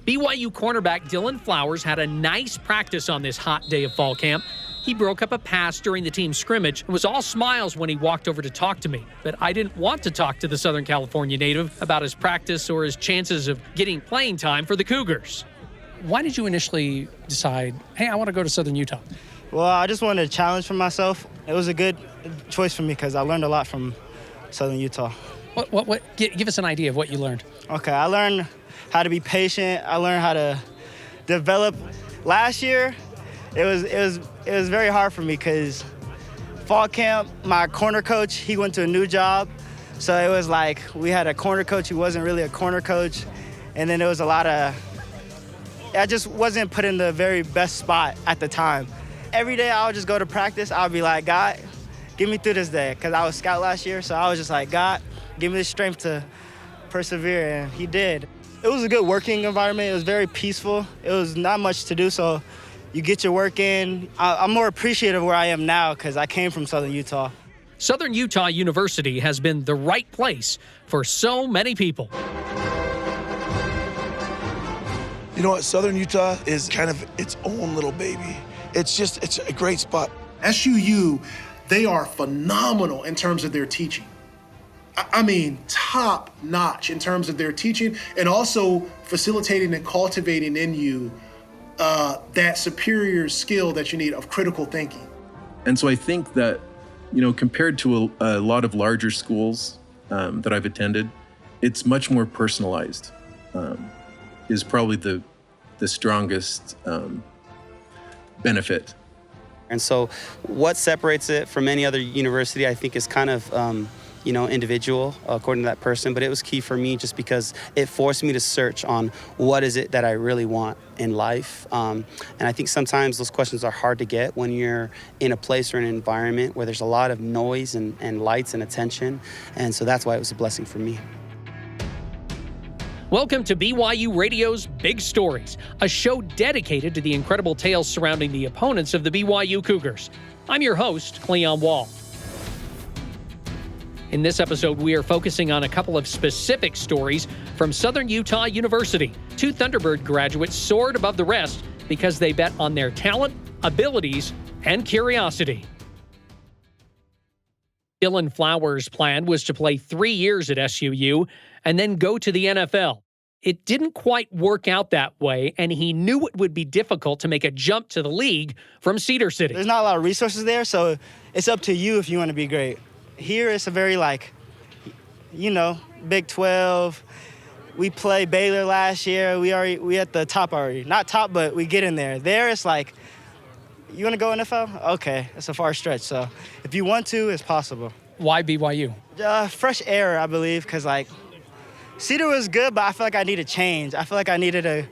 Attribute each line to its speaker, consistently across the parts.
Speaker 1: BYU cornerback Dylan Flowers had a nice practice on this hot day of fall camp. He broke up a pass during the team scrimmage and was all smiles when he walked over to talk to me. But I didn't want to talk to the Southern California native about his practice or his chances of getting playing time for the Cougars. Why did you initially decide, hey, I want to go to Southern Utah?
Speaker 2: Well, I just wanted a challenge for myself. It was a good choice for me because I learned a lot from Southern Utah.
Speaker 1: Give us an idea of what you learned.
Speaker 2: Okay, I learned how to be patient. I learned how to develop. Last year, it was very hard for me because fall camp, my corner coach, he went to a new job. So it was like we had a corner coach who wasn't really a corner coach. And then there was a lot of, I just wasn't put in the very best spot at the time. Every day I would just go to practice. I would be like, God, get me through this day. Because I was scout last year, so I was just like, God, give me the strength to persevere, and he did. It was a good working environment. It was very peaceful. It was not much to do, so you get your work in. I'm more appreciative of where I am now because I came from Southern Utah.
Speaker 1: Southern Utah University has been the right place for so many people.
Speaker 3: You know what? Southern Utah is kind of its own little baby. It's a great spot.
Speaker 4: SUU, they are phenomenal in terms of their teaching. I mean, top notch in terms of their teaching and also facilitating and cultivating in you that superior skill that you need of critical thinking.
Speaker 5: And so I think that, compared to a lot of larger schools that I've attended, it's much more personalized, is probably the strongest benefit.
Speaker 6: And so what separates it from any other university, I think, is kind of, individual according to that person. But it was key for me just because it forced me to search on what is it that I really want in life. And I think sometimes those questions are hard to get when you're in a place or an environment where there's a lot of noise and lights and attention. And so that's why it was a blessing for me.
Speaker 1: Welcome to BYU Radio's Big Stories, a show dedicated to the incredible tales surrounding the opponents of the BYU Cougars. I'm your host, Cleon Wall. In this episode, we are focusing on a couple of specific stories from Southern Utah University. Two Thunderbird graduates soared above the rest because they bet on their talent, abilities, and curiosity. Dylan Flowers' plan was to play 3 years at SUU and then go to the NFL. It didn't quite work out that way, and he knew it would be difficult to make a jump to the league from Cedar City.
Speaker 2: There's not a lot of resources there, so it's up to you if you want to be great. Here, it's a very, Big 12. We played Baylor last year. We at the top already. Not top, but we get in there. There, it's like, you want to go NFL? Okay, it's a far stretch. So if you want to, it's possible.
Speaker 1: Why BYU?
Speaker 2: Fresh air, I believe, because, Cedar was good, but I feel like I needed change. I feel like I needed a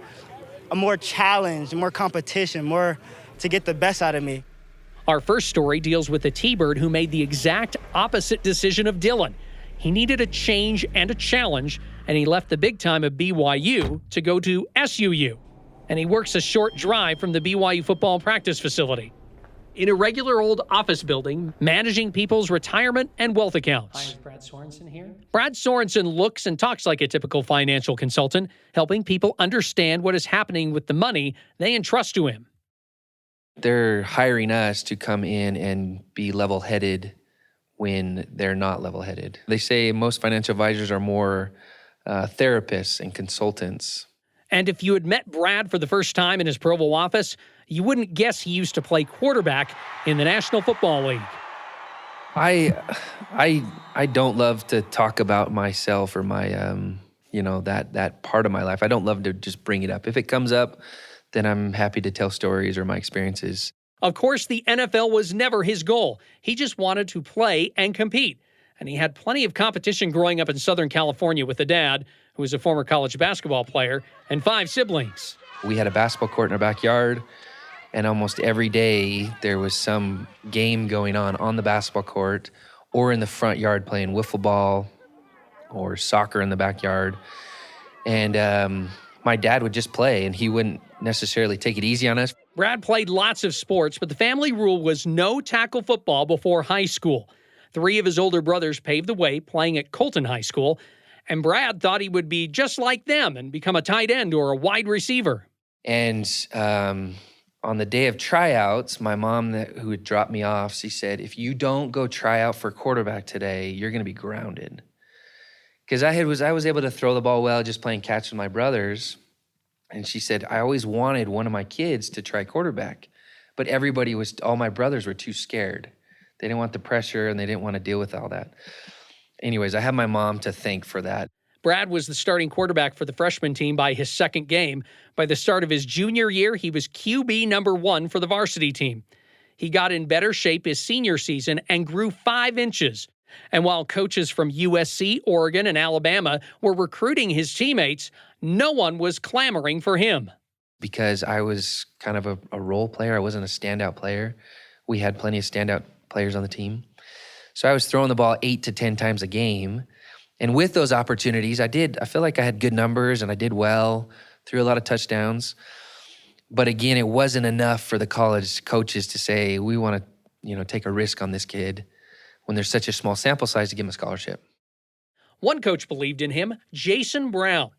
Speaker 2: more challenge, more competition, more to get the best out of me.
Speaker 1: Our first story deals with a T-Bird who made the exact opposite decision of Dylan. He needed a change and a challenge, and he left the big time of BYU to go to SUU. And he works a short drive from the BYU football practice facility in a regular old office building, managing people's retirement and wealth accounts. Hi, is Brad Sorensen here? Brad Sorensen looks and talks like a typical financial consultant, helping people understand what is happening with the money they entrust to him.
Speaker 7: They're hiring us to come in and be level-headed when they're not level-headed. They say most financial advisors are more therapists and consultants.
Speaker 1: And if you had met Brad for the first time in his Provo office, you wouldn't guess he used to play quarterback in the National Football League.
Speaker 7: I don't love to talk about myself or my that part of my life. I don't love to just bring it up. If it comes up, then I'm happy to tell stories or my experiences.
Speaker 1: Of course, the NFL was never his goal. He just wanted to play and compete. And he had plenty of competition growing up in Southern California with a dad who was a former college basketball player and 5 siblings.
Speaker 7: We had a basketball court in our backyard, and almost every day there was some game going on the basketball court or in the front yard playing wiffle ball or soccer in the backyard. And my dad would just play, and he wouldn't necessarily take it easy on us.
Speaker 1: Brad played lots of sports, but the family rule was no tackle football before high school. 3 of his older brothers paved the way, playing at Colton High School. And Brad thought he would be just like them and become a tight end or a wide receiver.
Speaker 7: And on the day of tryouts, my mom, who had dropped me off, she said, if you don't go try out for quarterback today, you're going to be grounded. Because I was able to throw the ball well just playing catch with my brothers. And she said, I always wanted one of my kids to try quarterback. But all my brothers were too scared. They didn't want the pressure and they didn't want to deal with all that. Anyways, I have my mom to thank for that.
Speaker 1: Brad was the starting quarterback for the freshman team by his second game. By the start of his junior year, he was QB number 1 for the varsity team. He got in better shape his senior season and grew 5 inches. And while coaches from USC, Oregon, and Alabama were recruiting his teammates, no one was clamoring for him.
Speaker 7: Because I was kind of a role player. I wasn't a standout player. We had plenty of standout players on the team. So I was throwing the ball 8 to 10 times a game. And with those opportunities, I feel like I had good numbers and I did well, threw a lot of touchdowns. But again, it wasn't enough for the college coaches to say, we want to, take a risk on this kid when there's such a small sample size to give him a scholarship.
Speaker 1: One coach believed in him, Jason Brown.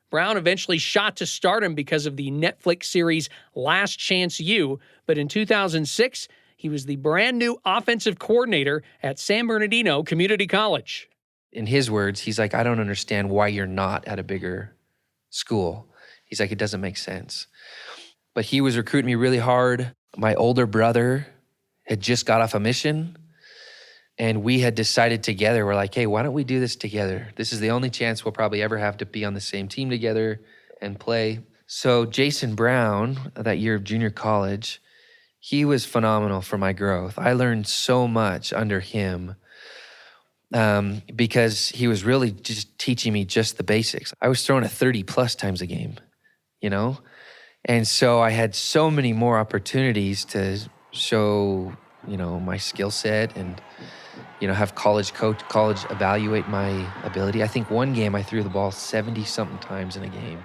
Speaker 1: Brown eventually shot to stardom because of the Netflix series Last Chance U, but in 2006, he was the brand new offensive coordinator at San Bernardino Community College.
Speaker 7: In his words, he's like, I don't understand why you're not at a bigger school. He's like, it doesn't make sense. But he was recruiting me really hard. My older brother had just got off a mission, and we had decided together, we're like, hey, why don't we do this together? This is the only chance we'll probably ever have to be on the same team together and play. So Jason Brown, that year of junior college, he was phenomenal for my growth. I learned so much under him because he was really just teaching me just the basics. I was throwing it 30+ times a game, And so I had so many more opportunities to show, my skill set and, have college evaluate my ability. I think one game I threw the ball 70-something times in a game.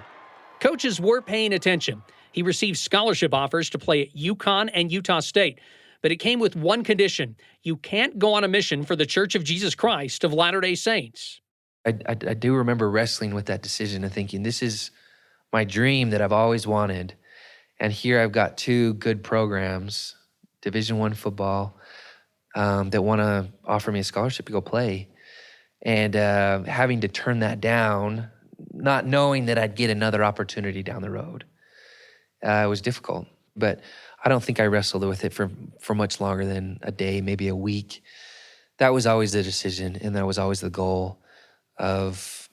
Speaker 1: Coaches were paying attention. He received scholarship offers to play at UConn and Utah State, but it came with one condition. You can't go on a mission for the Church of Jesus Christ of Latter-day Saints.
Speaker 7: I do remember wrestling with that decision and thinking, this is my dream that I've always wanted. And here I've got 2 good programs, Division I football, that want to offer me a scholarship to go play. And having to turn that down, not knowing that I'd get another opportunity down the road, it was difficult. But I don't think I wrestled with it for much longer than a day, maybe a week. That was always the decision, and that was always the goal of,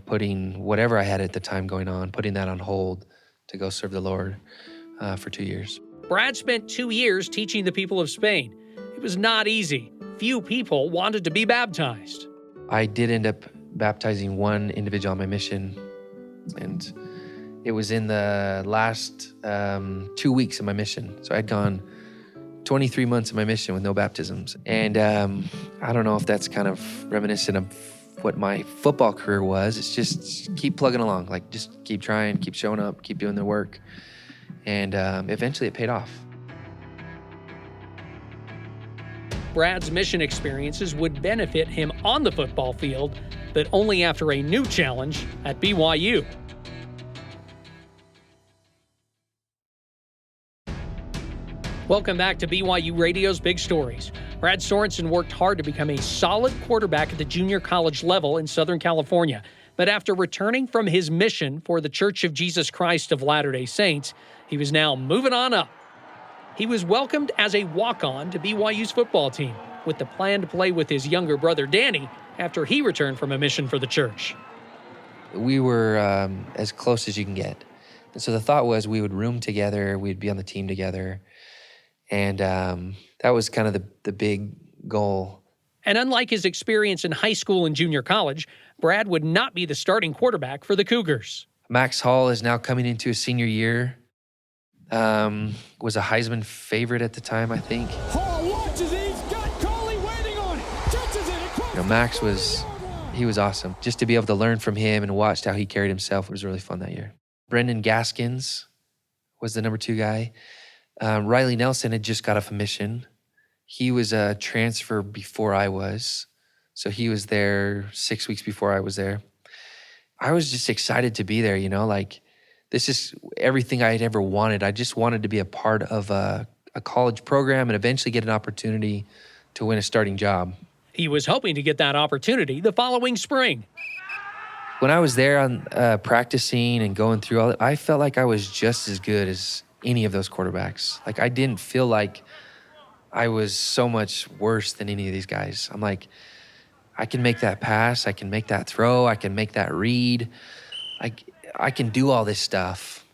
Speaker 7: putting whatever I had at the time going on, putting that on hold to go serve the Lord for 2 years.
Speaker 1: Brad spent 2 years teaching the people of Spain. It was not easy. Few people wanted to be baptized.
Speaker 7: I did end up baptizing one individual on my mission, and it was in the last 2 weeks of my mission. So I'd gone 23 months of my mission with no baptisms. And I don't know if that's kind of reminiscent of what my football career was. It's just keep plugging along, like just keep trying, keep showing up, keep doing the work. And eventually it paid off.
Speaker 1: Brad's mission experiences would benefit him on the football field, but only after a new challenge at BYU. Welcome back to BYU Radio's Big Stories. Brad Sorensen worked hard to become a solid quarterback at the junior college level in Southern California. But after returning from his mission for the Church of Jesus Christ of Latter-day Saints, he was now moving on up. He was welcomed as a walk-on to BYU's football team, with the plan to play with his younger brother Danny after he returned from a mission for the church.
Speaker 7: We were as close as you can get. And so the thought was we would room together, we'd be on the team together. And that was kind of the big goal.
Speaker 1: And unlike his experience in high school and junior college, Brad would not be the starting quarterback for the Cougars.
Speaker 7: Max Hall is now coming into his senior year. Was a Heisman favorite at the time, I think.
Speaker 8: Hall watches it. He's got Coley waiting on it. Touches it.
Speaker 7: Max was awesome. Just to be able to learn from him and watch how he carried himself was really fun that year. Brendan Gaskins was the number 2 guy. Riley Nelson had just got off a mission. He was a transfer before I was. So he was there 6 weeks before I was there. I was just excited to be there, like this is everything I had ever wanted. I just wanted to be a part of a college program and eventually get an opportunity to win a starting job.
Speaker 1: He was hoping to get that opportunity the following spring.
Speaker 7: When I was there on practicing and going through all that, I felt like I was just as good as any of those quarterbacks. Like I didn't feel like I was so much worse than any of these guys. I'm like, I can make that pass, I can make that throw, I can make that read. I can do all this stuff.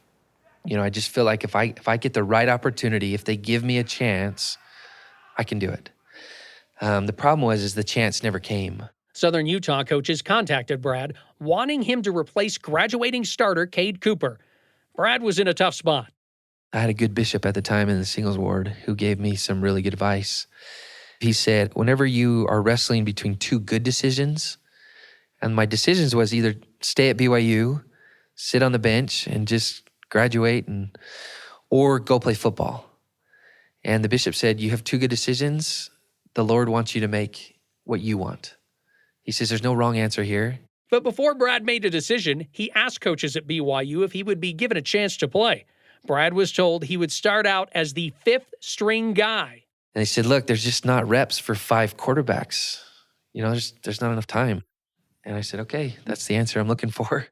Speaker 7: I just feel like if I get the right opportunity, if they give me a chance, I can do it. The problem is the chance never came.
Speaker 1: Southern Utah coaches contacted Brad, wanting him to replace graduating starter Cade Cooper. Brad was in a tough spot.
Speaker 7: I had a good bishop at the time in the singles ward who gave me some really good advice. He said, whenever you are wrestling between two good decisions, and my decisions was either stay at BYU, sit on the bench and just graduate, or go play football. And the bishop said, you have two good decisions. The Lord wants you to make what you want. He says, there's no wrong answer here.
Speaker 1: But before Brad made a decision, he asked coaches at BYU if he would be given a chance to play. Brad was told he would start out as the fifth string guy.
Speaker 7: And they said, look, there's just not reps for 5 quarterbacks. There's not enough time. And I said, okay, that's the answer I'm looking for.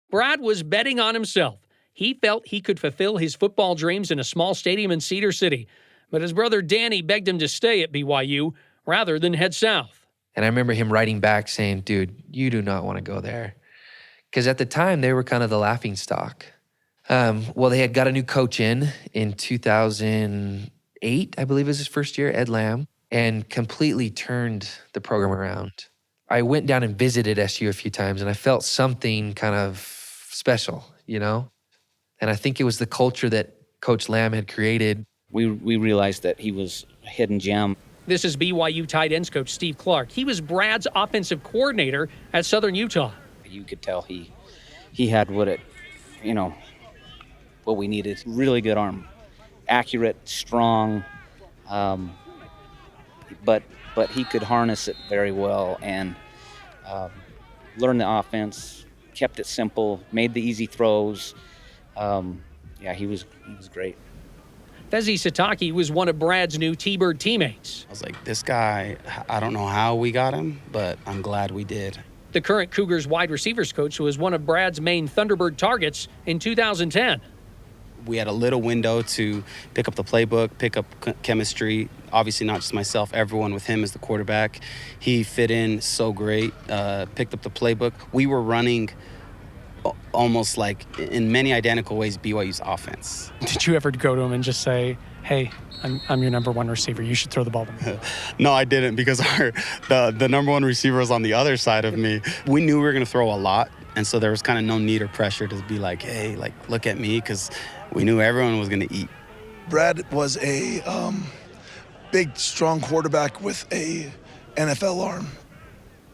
Speaker 1: Brad was betting on himself. He felt he could fulfill his football dreams in a small stadium in Cedar City. But his brother Danny begged him to stay at BYU rather than head south.
Speaker 7: And I remember him writing back saying, dude, you do not want to go there. Because at the time, they were kind of the laughing stock. Well, they had got a new coach in 2008, I believe was his first year, Ed Lamb, and completely turned the program around. I went down and visited SU a few times, and I felt something kind of special, And I think it was the culture that Coach Lamb had created.
Speaker 9: We realized that he was a hidden gem.
Speaker 1: This is BYU tight ends coach Steve Clark. He was Brad's offensive coordinator at Southern Utah.
Speaker 9: You could tell he had what we needed. Really good arm, accurate, strong, but he could harness it very well and learn the offense. Kept it simple, made the easy throws. He was great.
Speaker 1: Fesi Sitake was one of Brad's new T-Bird teammates.
Speaker 6: I was like, this guy, I don't know how we got him, but I'm glad we did.
Speaker 1: The current Cougars wide receivers coach was one of Brad's main Thunderbird targets in 2010.
Speaker 6: We had a little window to pick up the playbook, pick up chemistry. Obviously not just myself, everyone with him as the quarterback. He fit in so great, picked up the playbook. We were running almost like in many identical ways BYU's offense.
Speaker 10: Did you ever go to him and just say, hey, I'm your number one receiver, you should throw the ball to me?
Speaker 6: No, I didn't, because the number one receiver was on the other side of me. We knew we were going to throw a lot, and so there was kind of no need or pressure to be like, hey, look at me, because we knew everyone was going to eat.
Speaker 3: Brad was a big, strong quarterback with a NFL arm.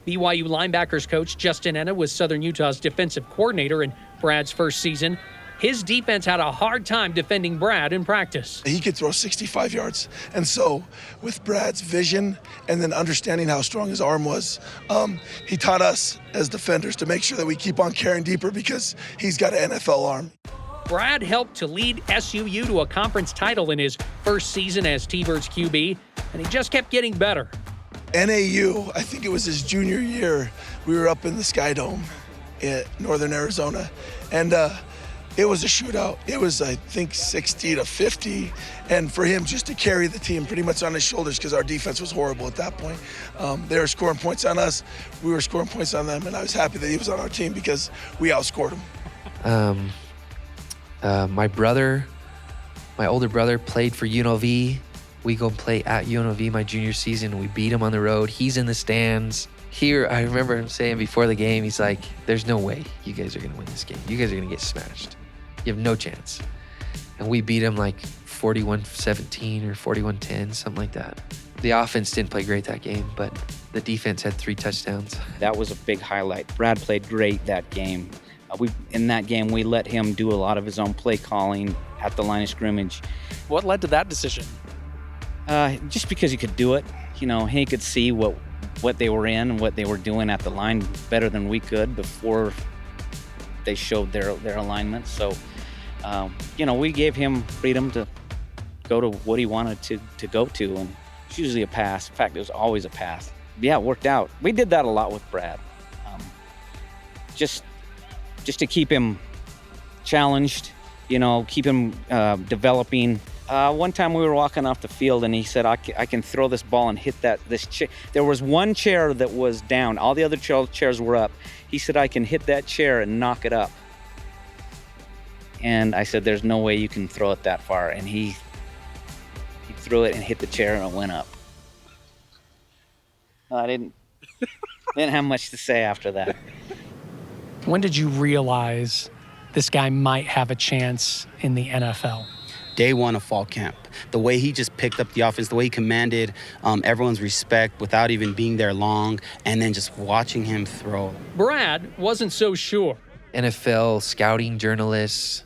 Speaker 1: BYU linebackers coach Justin Enna was Southern Utah's defensive coordinator in Brad's first season. His defense had a hard time defending Brad in practice.
Speaker 3: He could throw 65 yards. And so with Brad's vision and then understanding how strong his arm was, he taught us as defenders to make sure that we keep on carrying deeper because he's got an NFL arm.
Speaker 1: Brad helped to lead SUU to a conference title in his first season as T-Birds QB, and he just kept getting better.
Speaker 3: NAU, I think it was his junior year, we were up in the Sky Dome in northern Arizona, and it was a shootout. It was, I think, 60-50, and for him just to carry the team pretty much on his shoulders because our defense was horrible at that point. They were scoring points on us, we were scoring points on them, and I was happy that he was on our team because we outscored him.
Speaker 7: My older brother played for UNLV. We go and play at UNLV my junior season. We beat him on the road. He's in the stands. Here, I remember him saying before the game, he's like, there's no way you guys are going to win this game. You guys are going to get smashed. You have no chance. And we beat him like 41-17 or 41-10, something like that. The offense didn't play great that game, but the defense had 3 touchdowns.
Speaker 9: That was a big highlight. Brad played great that game. In that game, we let him do a lot of his own play calling at the line of scrimmage.
Speaker 10: What led to that decision?
Speaker 9: Just because he could do it. He could see what they were in and what they were doing at the line better than we could before they showed their alignment. So, we gave him freedom to go to what he wanted to go to, and it's usually a pass. In fact, it was always a pass. Yeah, it worked out. We did that a lot with Brad, just to keep him challenged, keep him developing. One time we were walking off the field and he said, I can throw this ball and hit this chair. There was one chair that was down. All the other chairs were up. He said, I can hit that chair and knock it up. And I said, there's no way you can throw it that far. And he threw it and hit the chair and it went up. I didn't have much to say after that.
Speaker 10: When did you realize this guy might have a chance in the NFL?
Speaker 6: Day one of fall camp, the way he just picked up the offense, the way he commanded everyone's respect without even being there long, and then just watching him throw.
Speaker 1: Brad wasn't so sure.
Speaker 7: NFL scouting journalists,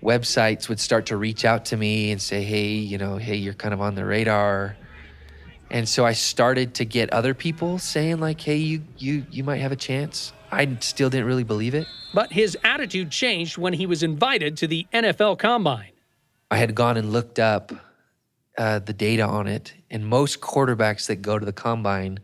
Speaker 7: websites would start to reach out to me and say, hey, you're kind of on the radar. And so I started to get other people saying like, hey, you might have a chance. I still didn't really believe it.
Speaker 1: But his attitude changed when he was invited to the NFL Combine.
Speaker 7: I had gone and looked up the data on it, and most quarterbacks that go to the Combine,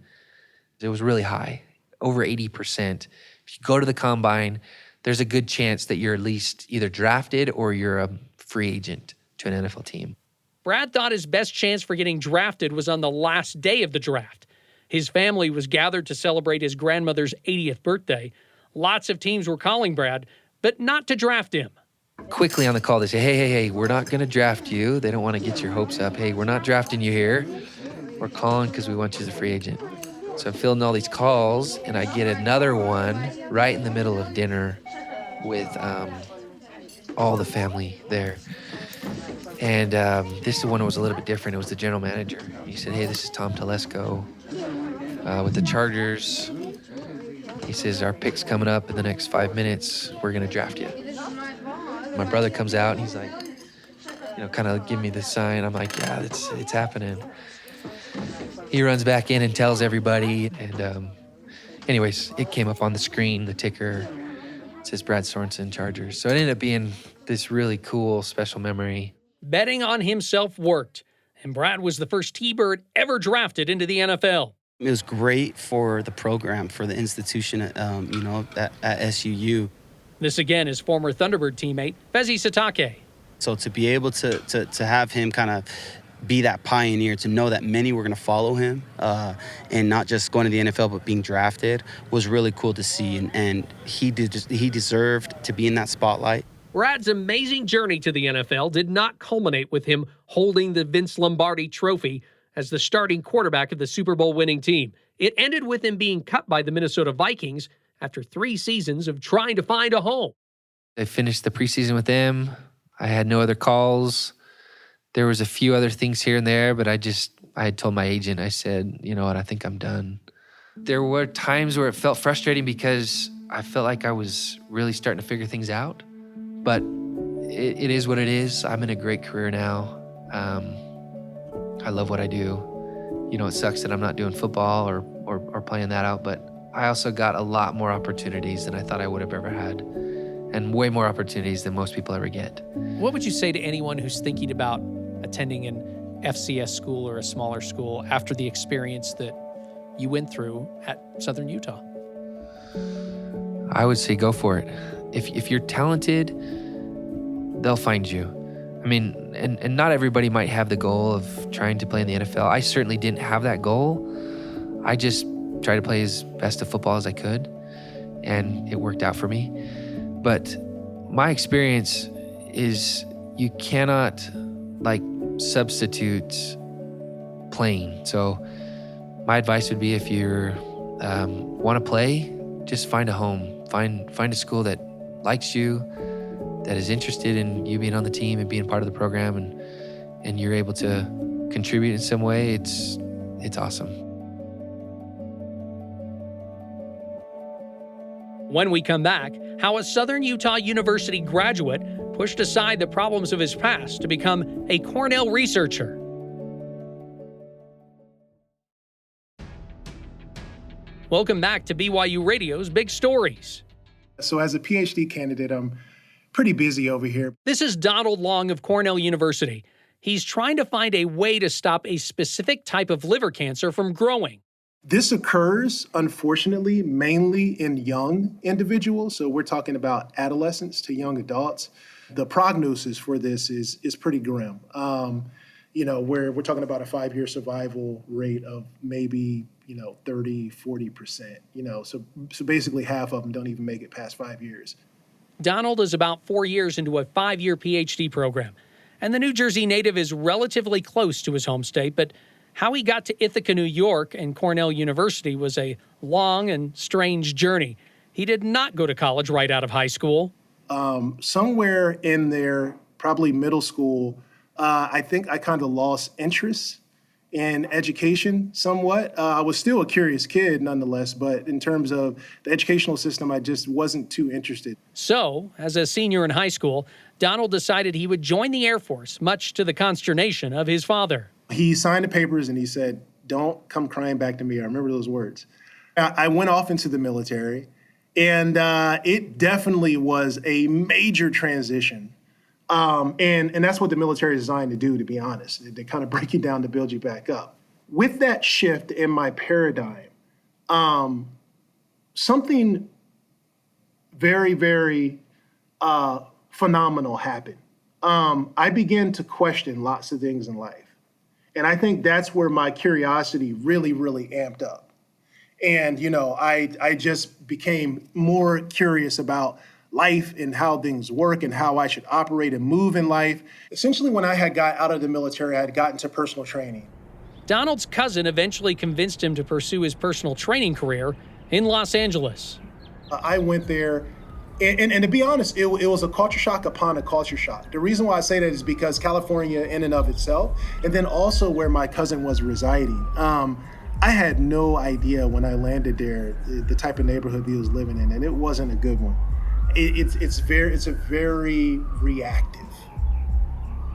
Speaker 7: it was really high, over 80%. If you go to the Combine, there's a good chance that you're at least either drafted or you're a free agent to an NFL team.
Speaker 1: Brad thought his best chance for getting drafted was on the last day of the draft. His family was gathered to celebrate his grandmother's 80th birthday. Lots of teams were calling Brad, but not to draft him.
Speaker 7: Quickly on the call, they say, hey, we're not going to draft you. They don't want to get your hopes up. Hey, we're not drafting you here. We're calling because we want you as a free agent. So I'm filling all these calls, and I get another one right in the middle of dinner with all the family there. And this one was a little bit different. It was the general manager. He said, hey, this is Tom Telesco with the Chargers. He says, our pick's coming up in the next 5 minutes. We're going to draft you. My brother comes out and he's like, kind of give me the sign. I'm like, yeah, it's happening. He runs back in and tells everybody. And anyways, it came up on the screen, the ticker. It says Brad Sorensen, Chargers. So it ended up being this really cool, special memory.
Speaker 1: Betting on himself worked, and Brad was the first T-Bird ever drafted into the NFL.
Speaker 6: It was great for the program, for the institution, at SUU.
Speaker 1: This again is former Thunderbird teammate Fesi Sitake.
Speaker 6: So to be able to have him kind of be that pioneer, to know that many were going to follow him, and not just going to the NFL but being drafted, was really cool to see. And he deserved to be in that spotlight.
Speaker 1: Brad's amazing journey to the NFL did not culminate with him holding the Vince Lombardi Trophy as the starting quarterback of the Super Bowl winning team. It ended with him being cut by the Minnesota Vikings after 3 seasons of trying to find a home.
Speaker 7: I finished the preseason with them. I had no other calls. There was a few other things here and there, but I had told my agent, I said, you know what, I think I'm done. There were times where it felt frustrating because I felt like I was really starting to figure things out. But it is what it is. I'm in a great career now. I love what I do. It sucks that I'm not doing football or playing that out, but I also got a lot more opportunities than I thought I would have ever had, and way more opportunities than most people ever get.
Speaker 10: What would you say to anyone who's thinking about attending an FCS school or a smaller school after the experience that you went through at Southern Utah?
Speaker 7: I would say go for it. If you're talented, they'll find you. I mean, and not everybody might have the goal of trying to play in the NFL. I certainly didn't have that goal. I just tried to play as best of football as I could, and it worked out for me. But my experience is you cannot substitute playing. So my advice would be, if you want to play, just find a home. Find a school that likes you, that is interested in you being on the team and being part of the program, and you're able to contribute in some way. It's awesome.
Speaker 1: When we come back, how a Southern Utah University graduate pushed aside the problems of his past to become a Cornell researcher. Welcome back to BYU Radio's Big Stories.
Speaker 4: So as a PhD candidate, I'm pretty busy over here.
Speaker 1: This is Donald Long of Cornell University. He's trying to find a way to stop a specific type of liver cancer from growing.
Speaker 4: This occurs, unfortunately, mainly in young individuals. So we're talking about adolescents to young adults. The prognosis for this is pretty grim. We're talking about a 5-year survival rate of maybe, 30, 40%. So basically half of them don't even make it past 5 years.
Speaker 1: Donald is about 4 years into a 5-year PhD program, and the New Jersey native is relatively close to his home state, but how he got to Ithaca, New York, and Cornell University was a long and strange journey. He did not go to college right out of high school.
Speaker 4: Somewhere in there, probably middle school, I think I kind of lost interest in education somewhat. I was still a curious kid nonetheless, but in terms of the educational system, I just wasn't too interested.
Speaker 1: So, as a senior in high school, Donald decided he would join the Air Force, much to the consternation of his father.
Speaker 4: He signed the papers and he said, "Don't come crying back to me." I remember those words. I went off into the military, and it definitely was a major transition. And that's what the military is designed to do, to be honest. They kind of break you down to build you back up. With that shift in my paradigm, something very, very phenomenal happened. I began to question lots of things in life. And I think that's where my curiosity really, really amped up. And, I just became more curious about life and how things work and how I should operate and move in life. Essentially, when I had got out of the military, I had gotten to personal training.
Speaker 1: Donald's cousin eventually convinced him to pursue his personal training career in Los Angeles.
Speaker 4: I went there, and to be honest, it was a culture shock upon a culture shock. The reason why I say that is because California in and of itself, and then also where my cousin was residing. I had no idea when I landed there the type of neighborhood he was living in, and it wasn't a good one. It's a very reactive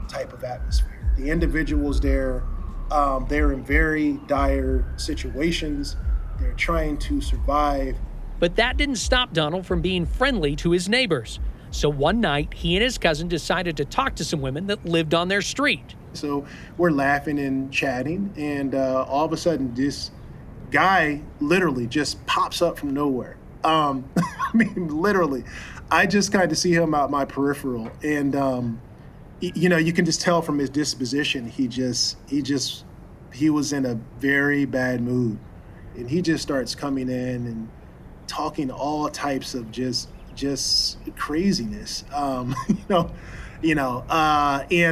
Speaker 4: type of atmosphere. The individuals there, they're in very dire situations. They're trying to survive.
Speaker 1: But that didn't stop Donald from being friendly to his neighbors. So one night, he and his cousin decided to talk to some women that lived on their street.
Speaker 4: So we're laughing and chatting, and all of a sudden, this guy literally just pops up from nowhere. Literally. I just kind of see him out my peripheral, and you can just tell from his disposition, he was in a very bad mood, and he just starts coming in and talking all types of just craziness, and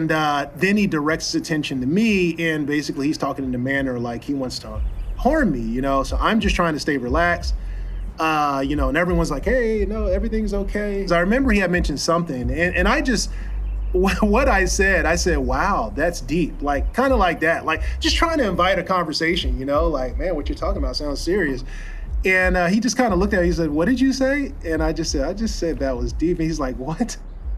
Speaker 4: then he directs his attention to me, and basically he's talking in a manner like he wants to harm me, so I'm just trying to stay relaxed, and everyone's like, "Hey, everything's okay." So I remember he had mentioned something, and I just, what I said, "Wow, that's deep," like kind of like that, like just trying to invite a conversation, like, "Man, what you're talking about sounds serious." And he just kind of looked at me, he said, "What did you say?" And I just said that was deep. And he's like, "What?"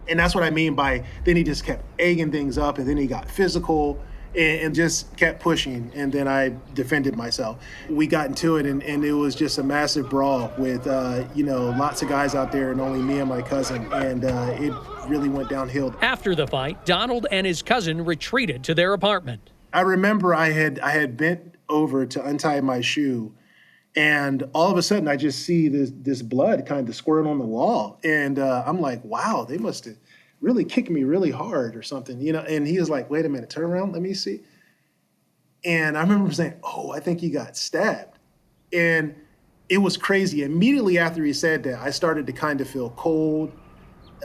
Speaker 4: And that's what I mean by, then he just kept egging things up, and then he got physical and just kept pushing. And then I defended myself. We got into it, and it was just a massive brawl with, lots of guys out there and only me and my cousin. And it really went downhill.
Speaker 1: After the fight, Donald and his cousin retreated to their apartment.
Speaker 4: I remember I had bent over to untie my shoe, and all of a sudden, I just see this blood kind of squirt on the wall. And I'm like, wow, they must have really kicked me really hard or something, And he was like, "Wait a minute, turn around, let me see." And I remember saying, "Oh, I think he got stabbed." And it was crazy. Immediately after he said that, I started to kind of feel cold.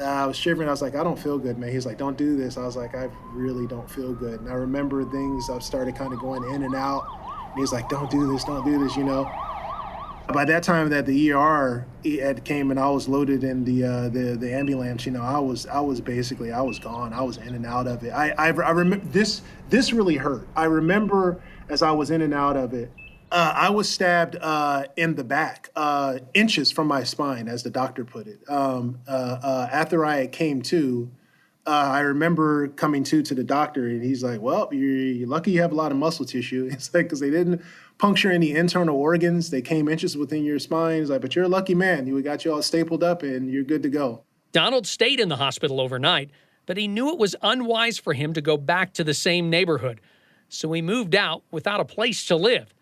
Speaker 4: I was shivering. I was like, "I don't feel good, man." He's like, "Don't do this." I was like, "I really don't feel good." And I remember things, I started kind of going in and out. And he's like, don't do this, By that time that the ER had came and I was loaded in the ambulance, I was gone. I was in and out of it. I remember this really hurt. I remember as I was in and out of it, I was stabbed in the back, inches from my spine, as the doctor put it. After I came to, I remember coming to the doctor, and he's like, "Well, you're lucky you have a lot of muscle tissue." It's like, because they didn't puncture any internal organs. They came inches within your spine. He's like, but you're a lucky man. We got you all stapled up and you're good to go.
Speaker 1: Donald stayed in the hospital overnight, but he knew it was unwise for him to go back to the same neighborhood. So he moved out without a place to live.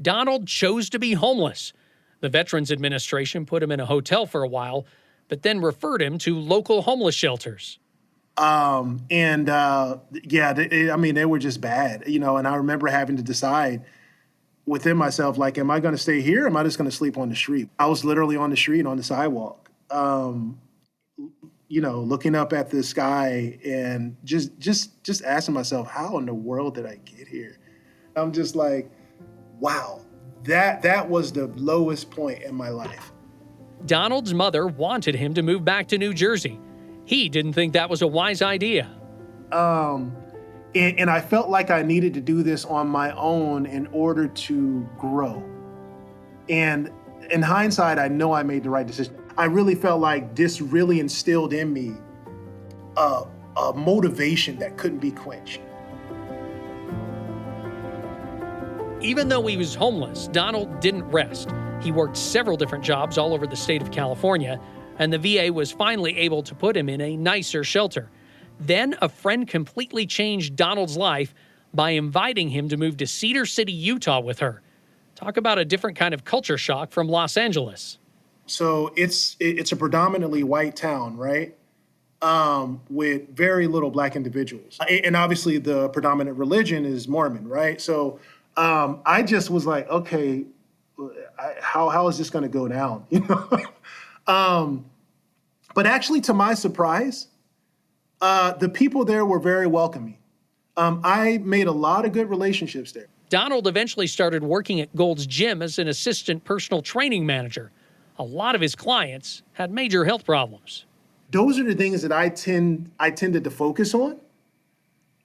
Speaker 1: Donald chose to be homeless. The Veterans Administration put him in a hotel for a while, but then referred him to local homeless shelters.
Speaker 4: They were just bad, and I remember having to decide within myself, like, am I going to stay here? Or am I just going to sleep on the street? I was literally on the street, on the sidewalk, looking up at the sky and just asking myself, how in the world did I get here? I'm just like, wow, that was the lowest point in my life.
Speaker 1: Donald's mother wanted him to move back to New Jersey. He didn't think that was a wise idea.
Speaker 4: And I felt like I needed to do this on my own in order to grow. And in hindsight, I know I made the right decision. I really felt like this really instilled in me a motivation that couldn't be quenched.
Speaker 1: Even though he was homeless, Donald didn't rest. He worked several different jobs all over the state of California, and the VA was finally able to put him in a nicer shelter. Then a friend completely changed Donald's life by inviting him to move to Cedar City, Utah with her. Talk about a different kind of culture shock from Los Angeles.
Speaker 4: So it's a predominantly white town, right? With very little Black individuals. And obviously the predominant religion is Mormon, right? So I just was like, okay, how is this going to go down? But actually, to my surprise, the people there were very welcoming. I made a lot of good relationships there.
Speaker 1: Donald eventually started working at Gold's Gym as an assistant personal training manager. A lot of his clients had major health problems.
Speaker 4: Those are the things that I tended to focus on,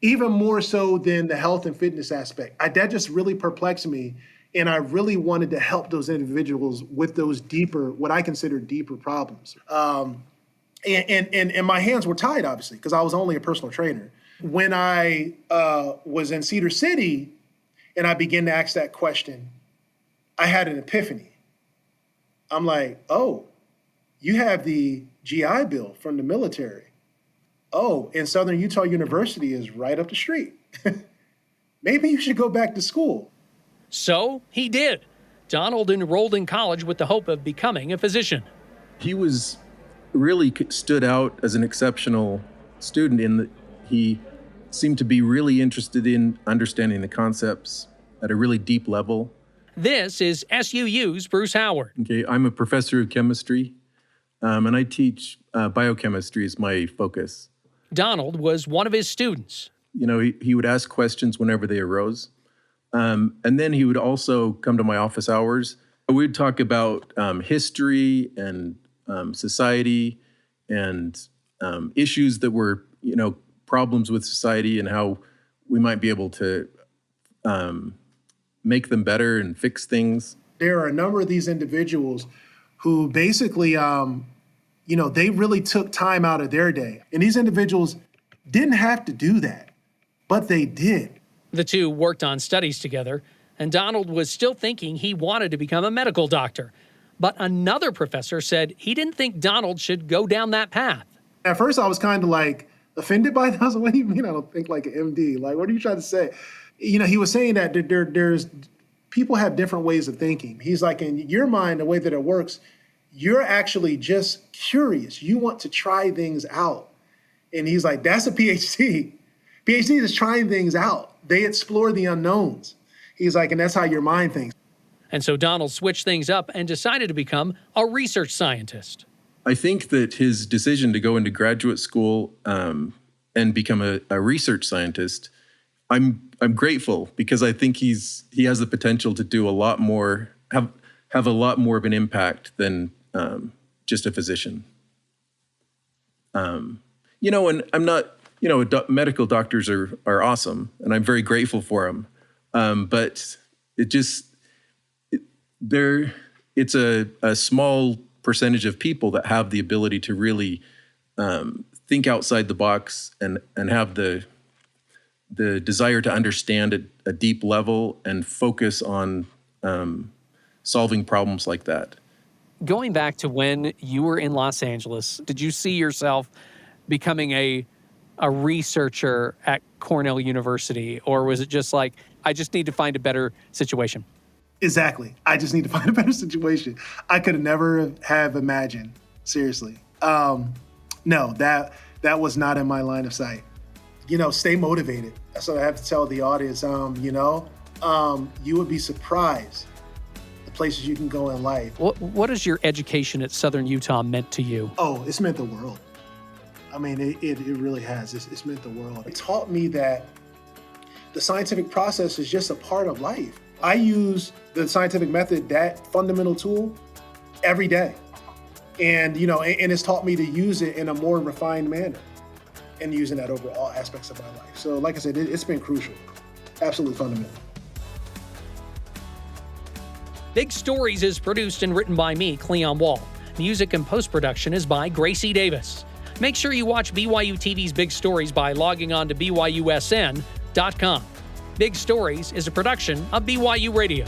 Speaker 4: even more so than the health and fitness aspect. That just really perplexed me, and I really wanted to help those individuals with those deeper, what I consider deeper problems. And my hands were tied, obviously, because I was only a personal trainer. When I was in Cedar City and I began to ask that question, I had an epiphany. I'm like, oh, you have the GI Bill from the military. Oh, and Southern Utah University is right up the street. Maybe you should go back to school.
Speaker 1: So he did. Donald enrolled in college with the hope of becoming a physician.
Speaker 5: He was really stood out as an exceptional student in that he seemed to be really interested in understanding the concepts at a really deep level.
Speaker 1: This is SUU's Bruce Howard.
Speaker 5: Okay, I'm a professor of chemistry, and I teach biochemistry as my focus.
Speaker 1: Donald was one of his students.
Speaker 5: He would ask questions whenever they arose. And then he would also come to my office hours. We'd talk about history and society and issues that were, problems with society and how we might be able to make them better and fix things.
Speaker 4: There are a number of these individuals who basically, they really took time out of their day. And these individuals didn't have to do that, but they did.
Speaker 1: The two worked on studies together, and Donald was still thinking he wanted to become a medical doctor. But another professor said he didn't think Donald should go down that path.
Speaker 4: At first, I was kind of like offended by that. I was like, what do you mean I don't think like an MD? Like, what are you trying to say? He was saying that there's people have different ways of thinking. He's like, in your mind, the way that it works, you're actually just curious. You want to try things out. And he's like, that's a PhD. PhD is trying things out. They explore the unknowns. He's like, and that's how your mind thinks.
Speaker 1: And so Donald switched things up and decided to become a research scientist.
Speaker 5: I think that his decision to go into graduate school and become a research scientist, I'm grateful because I think he has the potential to do a lot more, have a lot more of an impact than just a physician. And I'm not, medical doctors are awesome, and I'm very grateful for them. But it's a small percentage of people that have the ability to really think outside the box and have the the desire to understand at a deep level and focus on solving problems like that.
Speaker 1: Going back to when you were in Los Angeles, did you see yourself becoming a researcher at Cornell University, or was it just like, I just need to find a better situation?
Speaker 4: Exactly. I just need to find a better situation. I could never have imagined, seriously. No, that was not in my line of sight. Stay motivated. That's what I have to tell the audience. You would be surprised the places you can go in life.
Speaker 1: What has your education at Southern Utah meant to you?
Speaker 4: Oh, it's meant the world. I mean, it really has. It's meant the world. It taught me that the scientific process is just a part of life. I use the scientific method, that fundamental tool, every day. And, and it's taught me to use it in a more refined manner and using that over all aspects of my life. So like I said, it's been crucial, absolutely fundamental.
Speaker 1: Big Stories is produced and written by me, Cleon Wall. Music and post-production is by Gracie Davis. Make sure you watch BYUTV's Big Stories by logging on to BYUSN.com. Big Stories is a production of BYU Radio.